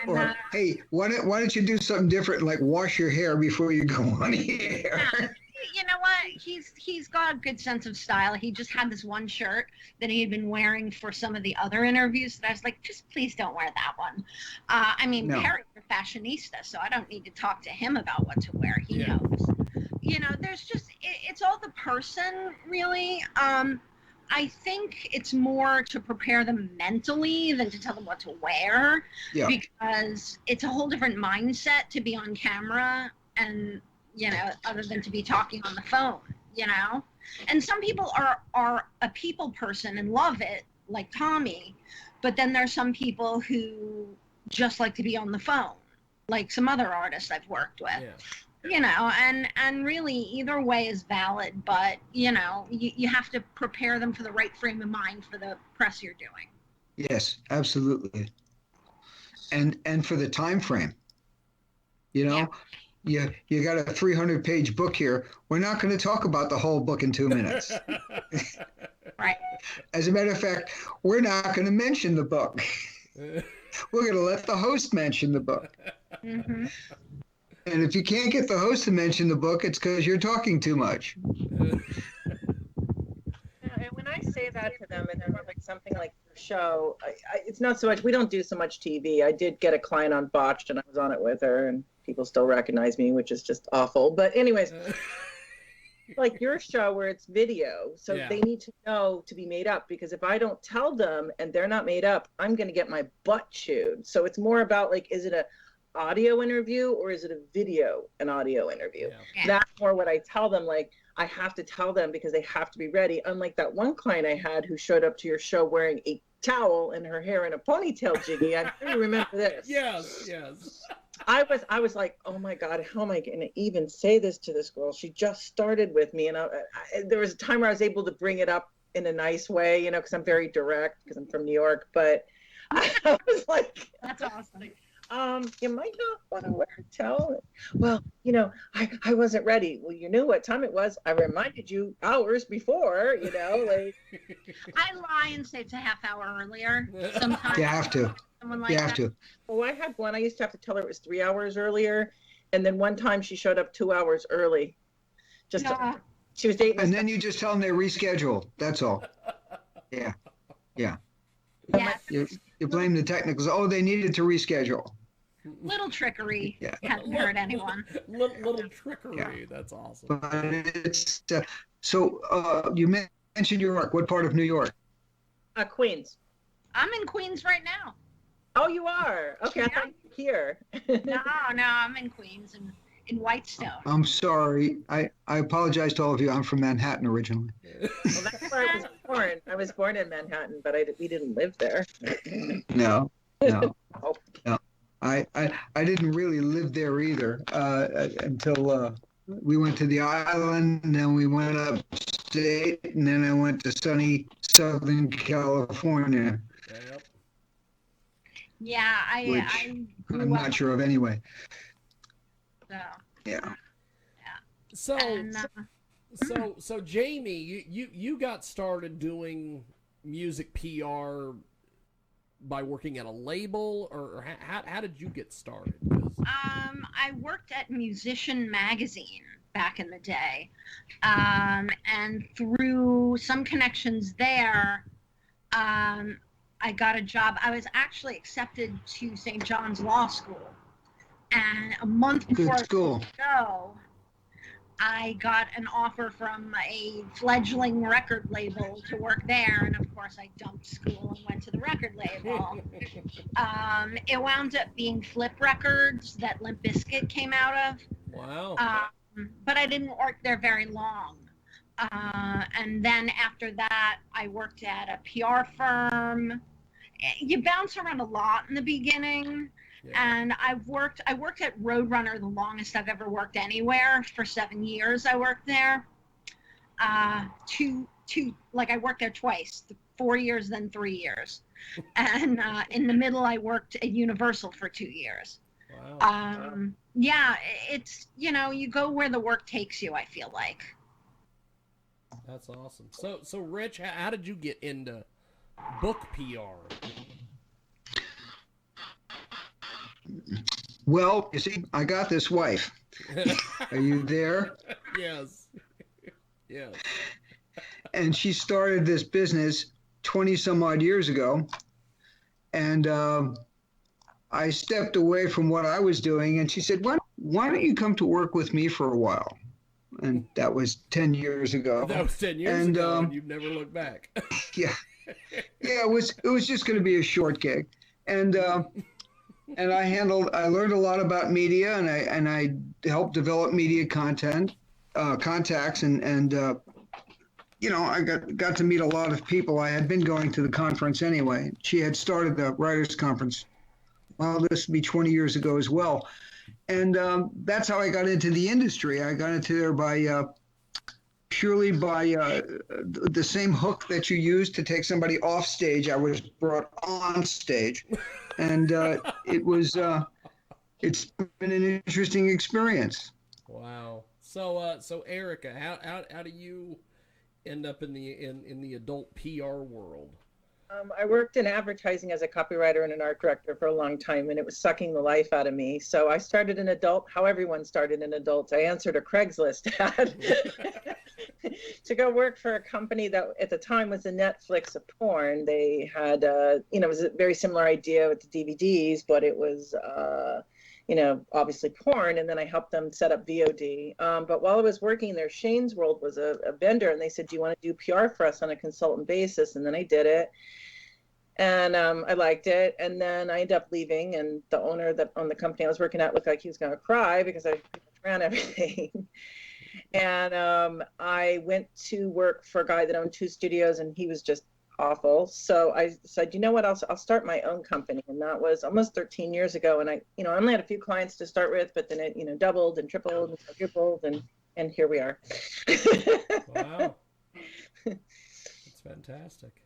Or, "Hey, why don't you do something different, like wash your hair before you go on air?" You know what? He's got a good sense of style. He just had this one shirt that he had been wearing for some of the other interviews that I was like, just please don't wear that one. I mean, No. Perry's a fashionista, so I don't need to talk to him about what to wear. He knows. There's just, it's all the person, really. I think it's more to prepare them mentally than to tell them what to wear. Yeah. Because it's a whole different mindset to be on camera and, other than to be talking on the phone, And some people are a people person and love it, like Tommy, but then there's some people who just like to be on the phone, like some other artists I've worked with. And really either way is valid, but, you have to prepare them for the right frame of mind for the press you're doing. Yes, absolutely. And for the time frame, you got a 300-page book here. We're not going to talk about the whole book in 2 minutes. Right. As a matter of fact, we're not going to mention the book. We're going to let the host mention the book. Mm-hmm. And if you can't get the host to mention the book, it's because you're talking too much. And when I say that to them, and they're like something like your show, it's not so much. We don't do so much TV. I did get a client on Botched, and I was on it with her, and people still recognize me, which is just awful. But anyways, like your show where it's video, so they need to know to be made up, because if I don't tell them and they're not made up, I'm going to get my butt chewed. So it's more about, like, is it a audio interview or is it an audio interview? That's more what I tell them. Like, I have to tell them because they have to be ready. Unlike that one client I had who showed up to your show wearing a towel and her hair in a ponytail, Jiggy. I do remember this. Yes. I was like, oh my God, how am I going to even say this to this girl? She just started with me. And there was a time where I was able to bring it up in a nice way, because I'm very direct because I'm from New York. But I was like, that's awesome. You might not want to wear a towel. Well, I wasn't ready. Well, you knew what time it was. I reminded you hours before, like. I lie and say it's a half hour earlier. Sometimes You have to. someone like You have that. to. Well, I had one. I used to have to tell her it was 3 hours earlier. And then one time she showed up 2 hours early. She was dating. And then you just tell them they reschedule. That's all. Yeah. Yeah. You blame the technicals. Oh, they needed to reschedule. Little trickery hasn't hurt anyone. Little trickery. Yeah. That's awesome. But it's so you mentioned New York. What part of New York? Queens. I'm in Queens right now. Oh, you are? Okay, I thought you were here. No, I'm in Queens and in Whitestone. I'm sorry. I apologize to all of you. I'm from Manhattan originally. Well, that's where I was born. I was born in Manhattan, but we didn't live there. No. Oh. I didn't really live there either until we went to the island, and then we went upstate, and then I went to sunny Southern California, Yep. Yeah, which I grew I'm up. not sure of anyway. So, Yeah. So, and, so Jamie, you got started doing music PR by working at a label, or how did you get started? 'Cause I worked at Musician Magazine back in the day, and through some connections there, I got a job. I was actually accepted to St. John's Law School, and a month before Good school. go, I got an offer from a fledgling record label to work there, and of course I dumped school and went to the record label. It wound up being Flip Records that Limp Bizkit came out of, Wow. but I didn't work there very long. And then after that, I worked at a PR firm. You bounce around a lot in the beginning. Yeah. And I worked at Roadrunner the longest I've ever worked anywhere. For 7 years I worked there. I worked there twice, 4 years, then 3 years. And in the middle I worked at Universal for 2 years. Wow. Yeah, it's, you go where the work takes you, I feel like. That's awesome. So Rich, how did you get into book PR? Well, you see, I got this wife. Are you there? Yes. Yes. And she started this business 20 some odd years ago. And I stepped away from what I was doing, and she said, why don't you come to work with me for a while? And that was 10 years ago. That was 10 years ago, and you've never looked back. Yeah. Yeah, it was just going to be a short gig. And I learned a lot about media, and I helped develop media contacts, and I got to meet a lot of people. I had been going to the conference anyway. She had started the writers' conference. Well, this would be 20 years ago as well. And that's how I got into the industry. I got into there purely by the same hook that you use to take somebody off stage. I was brought on stage, and it's been an interesting experience. Wow. So Erika, how do you end up in the adult PR world? I worked in advertising as a copywriter and an art director for a long time, and it was sucking the life out of me. So I started in adult, how everyone started in adults. I answered a Craigslist ad to go work for a company that at the time was the Netflix of porn. They had, it was a very similar idea with the DVDs, but it was, obviously porn. And then I helped them set up VOD. But while I was working there, Shane's World was a vendor, and they said, do you want to do PR for us on a consultant basis? And then I did it. And I liked it. And then I ended up leaving, and the owner that on the company I was working at looked like he was going to cry because I ran everything. And I went to work for a guy that owned 2 studios, and he was just awful. So I said, you know what, I'll start my own company. And that was almost 13 years ago. And I only had a few clients to start with, but then it, doubled and tripled and quadrupled, and here we are. Wow. That's fantastic.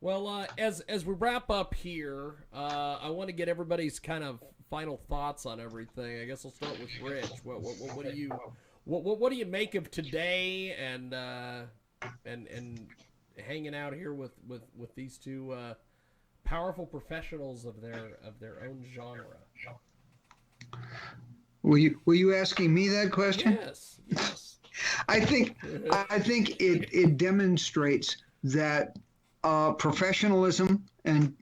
Well, as we wrap up here, I want to get everybody's kind of final thoughts on everything. I guess I'll start with Rich. What do you make of today and hanging out here with these two powerful professionals of their own genre? Were you asking me that question? Yes. I think it demonstrates that professionalism, and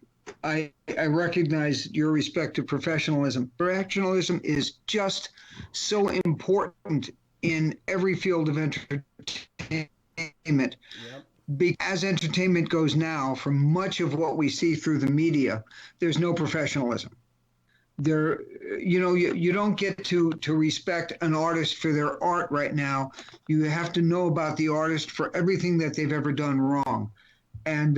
I recognize your respect to professionalism. Professionalism is just so important in every field of entertainment. Yep. As entertainment goes now, from much of what we see through the media, there's no professionalism. There, you don't get to respect an artist for their art right now. You have to know about the artist for everything that they've ever done wrong, and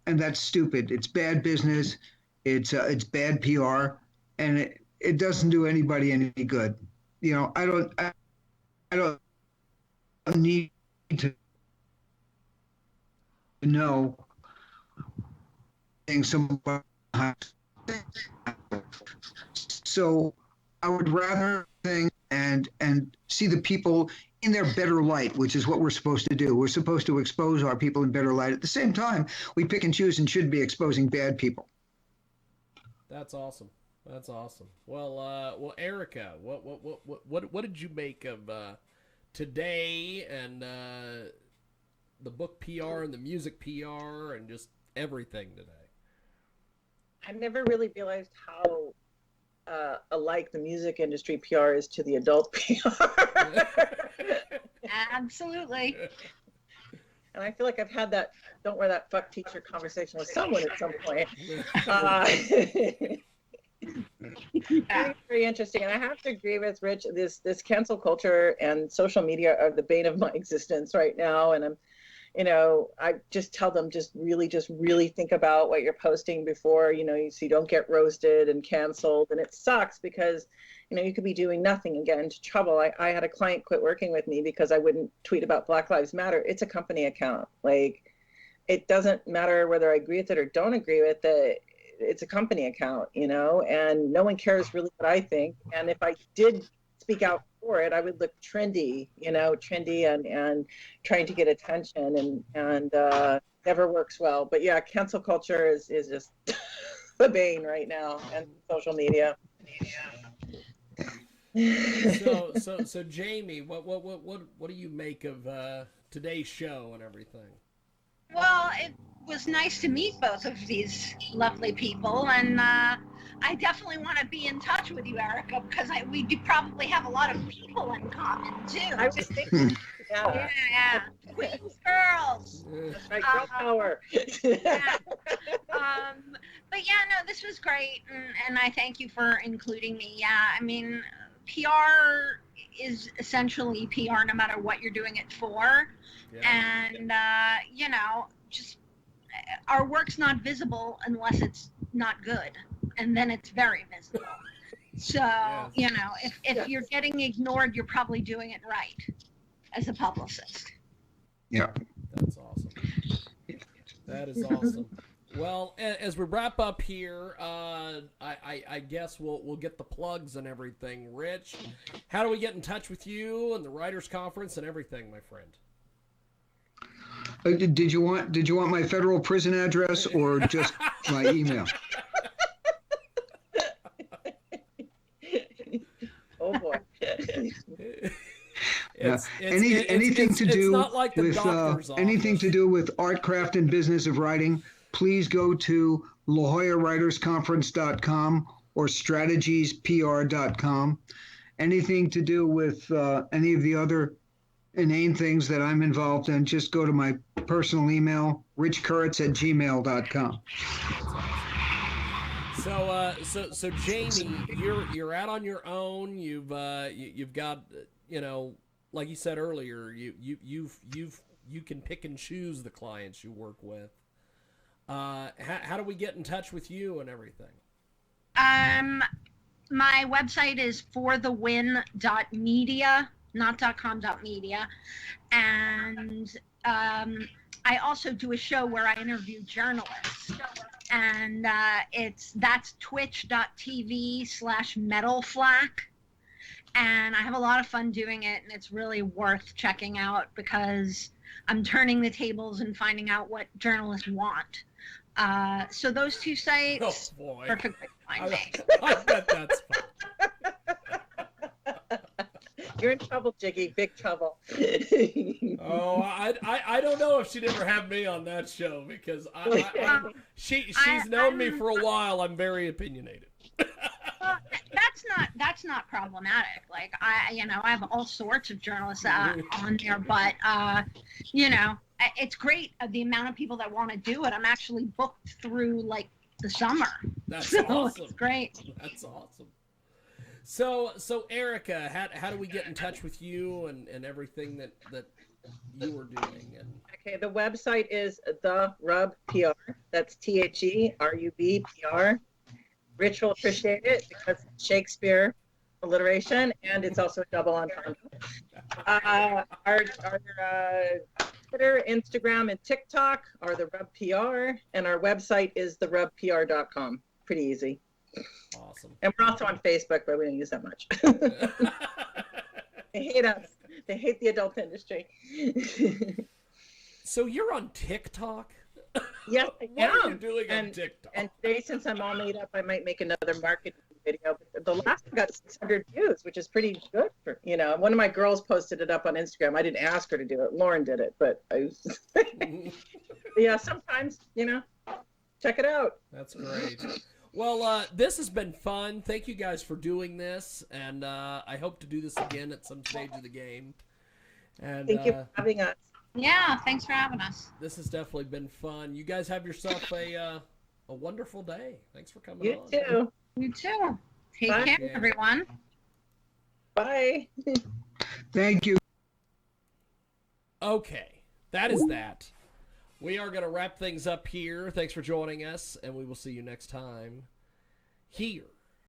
that's stupid. It's bad business. It's bad PR, and it doesn't do anybody any good. I don't need to know somebody. So I would rather think and see the people in their better light, which is what we're supposed to do. We're supposed to expose our people in better light. At the same time, we pick and choose and should be exposing bad people. That's awesome. That's awesome. Well, Erika, what did you make of today and the book PR and the music PR and just everything today? I never really realized how alike the music industry PR is to the adult PR. Absolutely. And I feel like I've had that "don't wear that fuck teacher" conversation with someone at some point. Very interesting. And I have to agree with Rich, this cancel culture and social media are the bane of my existence right now. And I just tell them, just really think about what you're posting before, so you don't get roasted and canceled. And it sucks because, you could be doing nothing and get into trouble. I had a client quit working with me because I wouldn't tweet about Black Lives Matter. It's a company account. Like, it doesn't matter whether I agree with it or don't agree with it. It's a company account, and no one cares really what I think. And if I did speak out for it, I would look trendy and trying to get attention and never works well. But yeah, cancel culture is just the bane right now, and social media. So Jamie, what do you make of today's show and everything? Well, it was nice to meet both of these lovely people, and I definitely want to be in touch with you, Erika, because we do probably have a lot of people in common too. I was thinking, yeah. Queens girls. That's right, girl power. Yeah. But yeah, no, this was great, and I thank you for including me. Yeah, I mean, PR is essentially PR no matter what you're doing it for. Yeah. And, just our work's not visible unless it's not good. And then it's very visible. So, yes. If you're getting ignored, you're probably doing it right as a publicist. Yeah. That's awesome. That is awesome. Well, as we wrap up here, I guess we'll get the plugs and everything. Rich, how do we get in touch with you and the Writers Conference and everything, my friend? Did you want my federal prison address or just my email? Oh boy. Anything to do with art, craft, and business of writing, please go to lajollawritersconference.com or strategiespr.com. Anything to do with any of the other inane things that I'm involved in, just go to my personal email, richkurtz@gmail.com. So Jamie, you're out on your own. You've got, like you said earlier, you can pick and choose the clients you work with. How do we get in touch with you and everything? My website is forthewin.media, not .com.media, and I also do a show where I interview journalists, and that's twitch.tv/metalflack, and I have a lot of fun doing it, and it's really worth checking out because I'm turning the tables and finding out what journalists want. So those two sites, perfectly fine. I bet that's fun. You're in trouble, Jiggy. Big trouble. Oh, I don't know if she'd ever have me on that show because she's known me for a while. I'm very opinionated. Well, that's not problematic. Like I have all sorts of journalists on there, but it's great the amount of people that want to do it. I'm actually booked through like the summer. That's So awesome. it's great. That's awesome. So Erika, how do we get in touch with you and everything that you were doing? And Okay, the website is The Rub PR. That's THERUB PR. Rich will appreciate it because it's Shakespeare alliteration, and it's also a double entendre. Our Twitter, Instagram, and TikTok are The Rub PR, and our website is therubpr.com. Pretty easy. awesome. And we're also on Facebook, but we don't use that much. They hate us. They hate the adult industry. So you're on TikTok? Yes, I What are you am. doing on TikTok? And today, since I'm all made up, I might make another marketing video. But the last one got 600 views, which is pretty good for, one of my girls posted it up on Instagram. I didn't ask her to do it. Lauren did it, but yeah, sometimes, check it out. That's great. Well, this has been fun. Thank you guys for doing this, and I hope to do this again at some stage of the game. And Thank you for having us. Yeah, thanks for having us. this has definitely been fun. You guys have yourself a wonderful day. Thanks for coming You on. too. You too. Take Bye. care, Yeah. everyone. Bye. Thank you. Okay, that is that. We are going to wrap things up here. Thanks for joining us, and we will see you next time here